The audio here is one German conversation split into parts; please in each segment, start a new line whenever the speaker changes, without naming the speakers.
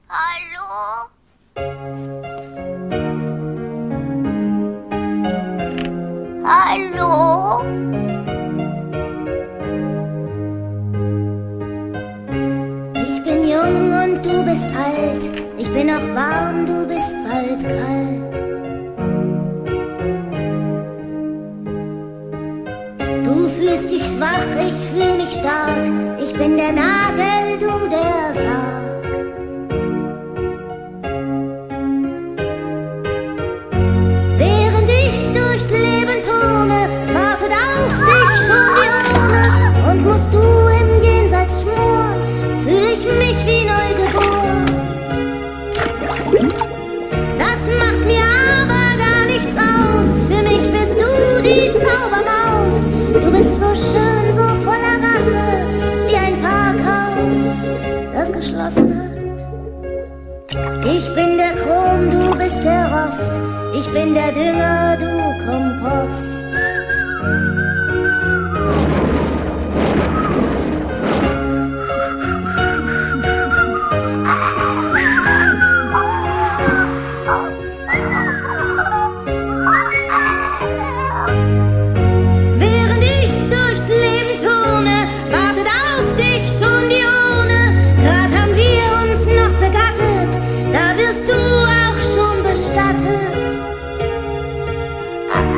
Hallo? Hallo?
Ich bin jung und du bist alt. Ich bin noch warm, du bist bald kalt. Du fühlst dich schwach, ich fühl mich stark. Ich bin der Nagel, du der Sarg. Während ich durchs Leben turne, wartet auf dich schon die Urne. Und musst du im Jenseits schmoren, fühl ich mich wie neugeboren. Das macht mir aber gar nichts aus. Für mich bist du die Zaubermaus. Du bist so schön, so voller Rasse, wie ein Parkhaus, das geschlossen hat. Ich bin der Chrom, du bist der Rost. Ich bin der Dünger, du Kompost. Während ich durchs Leben turne, wartet auf dich schon die Urne. Grad haben wir uns noch begattet, da wirst du auch schon bestattet.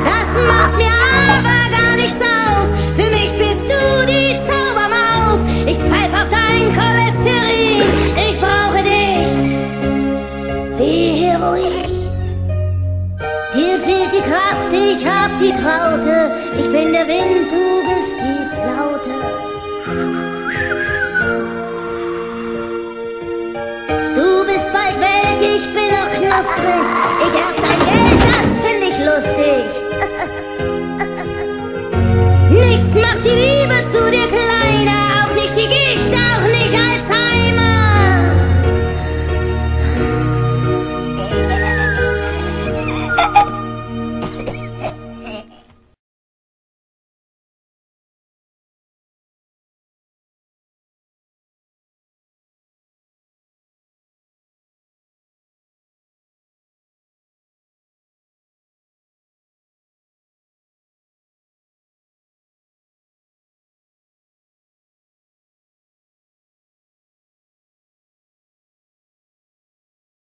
Das macht mir aber gar nichts aus. Für mich bist du die Zaubermaus. Ich pfeif auf dein Cholesterin. Ich brauche dich wie Heroin. Dir fehlt die Kraft, ich hab die Traute. Ich bin der Wind, du bist die Flaute. Du bist bald weg, ich bin noch knusprig. Ich erb dein Geld, das find ich lustig.